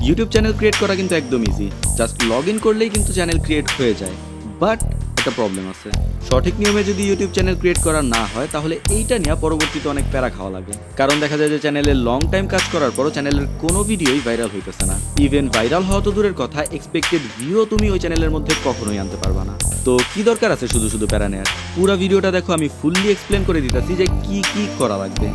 YouTube channel create করা কিন্তু একদম ইজি, জাস্ট লগ ইন করলেই কিন্তু চ্যানেল ক্রিয়েট হয়ে যায়। বাট একটা প্রবলেম আছে, সঠিক নিয়মে যদি ইউটিউব চ্যানেল ক্রিয়েট করা না হয় তাহলে এইটা নিয়ে পরবর্তীতে অনেক প্যারা খাওয়া লাগে। কারণ দেখা যায় যে চ্যানেলে লং টাইম কাজ করার পরও চ্যানেলের কোনো ভিডিওই ভাইরাল হইতেছে না। ইভেন ভাইরাল হওয়া তো দূরের কথা, এক্সপেক্টেড ভিউ তুমি ওই চ্যানেলের মধ্যে কখনোই আনতে পারবা না। তো কি দরকার আছে শুধু শুধু প্যারা নেয়ার? পুরো ভিডিওটা দেখো, আমি ফুললি এক্সপ্লেন করে দিতেছি যে কি কি করা লাগবে।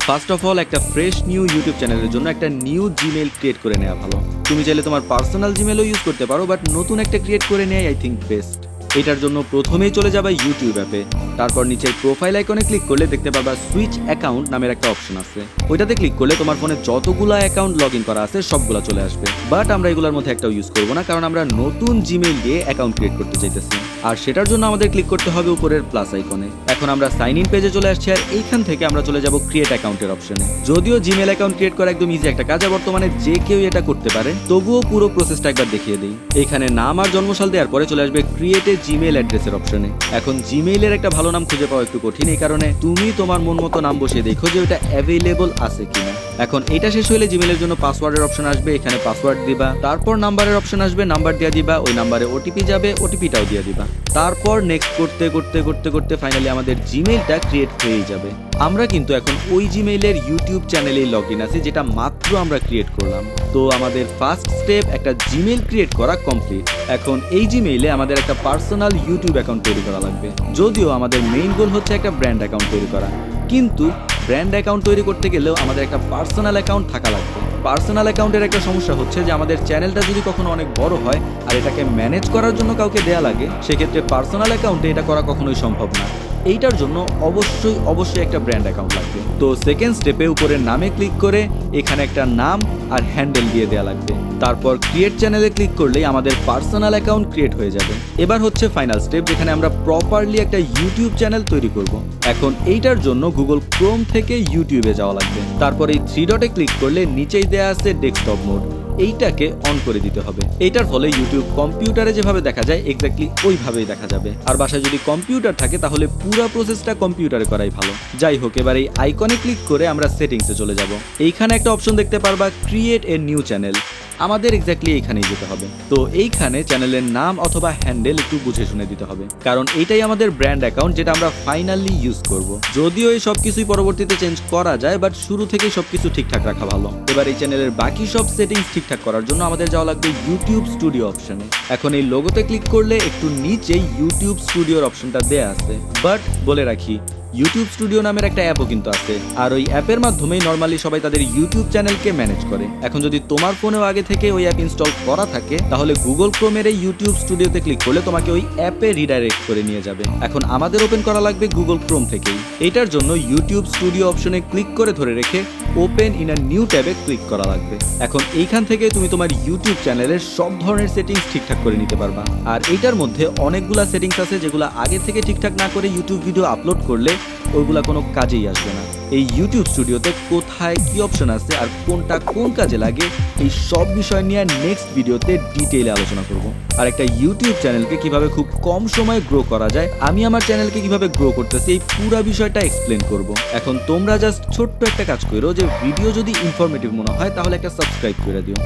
ফার্স্ট অফ অল, একটা ফ্রেশ নিউ ইউটিউব চ্যানেলের জন্য একটা নিউ জিমেইল ক্রিয়েট করে নেওয়া ভালো। তুমি চাইলে তোমার পার্সোনাল জিমেলও ইউজ করতে পারো, বাট নতুন একটা ক্রিয়েট করে নেওয়াই আই থিঙ্ক বেস্ট। এটার জন্য প্রথমেই চলে যাবে ইউটিউব অ্যাপে, তারপর নিচের প্রোফাইল আইকনে ক্লিক করলে দেখতে পাবা সুইচ অ্যাকাউন্ট নামের একটা অপশন আছে। ওইটাতে ক্লিক করলে তোমার ফোনে যতগুলা অ্যাকাউন্ট লগ ইন করা আছে সবগুলা চলে আসবে। বাট আমরা এগুলোর মধ্যে একটাও ইউজ করবো না, কারণ আমরা নতুন জিমেইল দিয়ে অ্যাকাউন্ট ক্রিয়েট করতে চাইতেছি। আর সেটার জন্য আমাদের ক্লিক করতে হবে উপরের প্লাস আইকনে। এখন আমরা সাইন ইন পেজে চলে আসছি, আর এইখান থেকে আমরা চলে যাব ক্রিয়েট অ্যাকাউন্টের অপশনে। যদিও জিমেইল অ্যাকাউন্ট ক্রিয়েট করা একদম ইজি একটা কাজ, আর বর্তমানে যে কেউ এটা করতে পারে, তবুও পুরো প্রসেসটা একবার দেখিয়ে দিই। এখানে নাম আর জন্মসাল দেওয়ার পরে চলে আসবে ক্রিয়েট এ জিমেইল অ্যাড্রেসের অপশনে। এখন জিমেইলের একটা ভালো নাম খুঁজে পাওয়া একটু কঠিন, এই কারণে তুমি তোমার মন মতো নাম বসিয়ে দেখো যে ওটা অ্যাভেলেবল আছে কিনা। এখন এটা শেষ হলে জিমেইলের জন্য পাসওয়ার্ডের অপশন আসবে, এখানে পাসওয়ার্ড দিবা। তারপর নাম্বারের অপশন আসবে, নাম্বার দিয়ে দিবা। ওই নাম্বারে ওটিপি যাবে, ওটিপিটাও দিয়ে দিবা। তারপর নেক্সট করতে করতে করতে করতে ফাইনালি আমাদের জিমেইলটা ক্রিয়েট হয়ে যাবে। আমরা কিন্তু এখন ওই জিমেইলের ইউটিউব চ্যানেলেই লগ ইন আছি, যেটা মাত্র আমরা ক্রিয়েট করলাম। তো আমাদের ফার্স্ট স্টেপ একটা জিমেইল ক্রিয়েট করা কমপ্লিট। এখন এই জিমেইলে আমাদের একটা পার্সোনাল ইউটিউব অ্যাকাউন্ট তৈরি করা লাগবে। যদিও আমাদের মেইন গোল হচ্ছে একটা ব্র্যান্ড অ্যাকাউন্ট তৈরি করা, কিন্তু ব্র্যান্ড অ্যাকাউন্ট তৈরি করতে গেলেও আমাদের একটা পার্সোনাল অ্যাকাউন্ট থাকা লাগবে। পার্সোনাল অ্যাকাউন্টের একটা সমস্যা হচ্ছে যে আমাদের চ্যানেলটা যদি কখনো অনেক বড় হয় আর এটাকে ম্যানেজ করার জন্য কাউকে দেয়া লাগে, সেক্ষেত্রে পার্সোনাল অ্যাকাউন্টে এটা করা কখনোই সম্ভব না। এইটার জন্য অবশ্যই একটা ব্র্যান্ড অ্যাকাউন্ট লাগবে। তো সেকেন্ড স্টেপে উপরের নামে ক্লিক করে এখানে একটা নাম আর হ্যান্ডেল দিয়ে দেওয়া লাগবে। তারপর ক্রিয়েট চ্যানেলে ক্লিক করলেই আমাদের পার্সোনাল অ্যাকাউন্ট ক্রিয়েট হয়ে যাবে। এবার হচ্ছে ফাইনাল স্টেপ, যেখানে আমরা প্রপারলি একটা ইউটিউব চ্যানেল তৈরি করব। এখন এইটার জন্য গুগল ক্রোম থেকে ইউটিউবে যাওয়া লাগবে। তারপর এই 3 ডটে ক্লিক করলে নিচেই দেয়া আছে ডেস্কটপ মোড, এইটাকে অন করে দিতে হবে। এইটার ফলে ইউটিউব কম্পিউটারে যেভাবে দেখা যায় এক্স্যাক্টলি ওইভাবেই দেখা যাবে। আর বাসায় যদি কম্পিউটার থাকে তাহলে পুরো প্রসেসটা কম্পিউটারে করাই ভালো। যাই হোক, এবার এই আইকনে ক্লিক করে আমরা সেটিংসে চলে যাব। এইখানে একটা অপশন দেখতে পারবা ক্রিয়েট এ নিউ চ্যানেল। আমাদের এক্স্যাক্টলি এইখানেই যেতে হবে। তো এইখানে চ্যানেলের নাম অথবা হ্যান্ডেল একটু বুঝে শুনে দিতে হবে, কারণ এইটাই আমাদের ব্র্যান্ড অ্যাকাউন্ট যেটা আমরা ফাইনালি ইউজ করব। যদিও এই সব কিছুই পরবর্তীতে চেঞ্জ করা যায়, বাট শুরু থেকেই সবকিছু ঠিকঠাক রাখা ভালো। এবার এই চ্যানেলের বাকি সব সেটিংস ঠিকঠাক করার জন্য আমাদের যাওয়া লাগবে ইউটিউব স্টুডিও অপশনে। এখন এই লোগোতে ক্লিক করলে একটু নিচেই ইউটিউব স্টুডিওর অপশনটা দেয়া আছে। বাট বলে রাখি, ইউটিউব স্টুডিও নামের একটা অ্যাপও কিন্তু আছে, আর ওই অ্যাপের মাধ্যমেই নর্মালি সবাই তাদের ইউটিউব চ্যানেলকে ম্যানেজ করে। এখন যদি তোমার ফোনেও আগে থেকে ওই অ্যাপ ইনস্টল করা থাকে, তাহলে গুগল ক্রোমের এই ইউটিউব স্টুডিওতে ক্লিক করলে তোমাকে ওই অ্যাপে রিডাইরেক্ট করে নিয়ে যাবে। এখন আমাদের ওপেন করা লাগবে গুগল ক্রোম থেকেই। এটার জন্য ইউটিউব স্টুডিও অপশনে ক্লিক করে ধরে রেখে ওপেন ইন আ নিউ ট্যাবে ক্লিক করা লাগবে। এখন এইখান থেকে তুমি তোমার ইউটিউব চ্যানেলের সব ধরনের সেটিংস ঠিকঠাক করে নিতে পারবা। আর এইটার মধ্যে অনেকগুলা সেটিংস আছে যেগুলো আগে থেকে ঠিকঠাক না করে ইউটিউব ভিডিও আপলোড করলে ওইগুলা কোনো কাজেই আসবে না। এই ইউটিউব স্টুডিওতে কোথায় কি অপশন আছে আর কোনটা কোন কাজে লাগে, এই সব বিষয় নিয়ে নেক্সট ভিডিওতে ডিটেইলে আলোচনা করব। আর একটা ইউটিউব চ্যানেলকে কিভাবে খুব কম সময়ে গ্রো করা যায়, আমি আমার চ্যানেলকে কিভাবে গ্রো করতেছি, এই পুরো বিষয়টা এক্সপ্লেন করব। এখন তোমরা জাস্ট ছোট্ট একটা কাজ করো, যে ভিডিও যদি ইনফরমেটিভ মনে হয় তাহলে একটা সাবস্ক্রাইব করে দিও।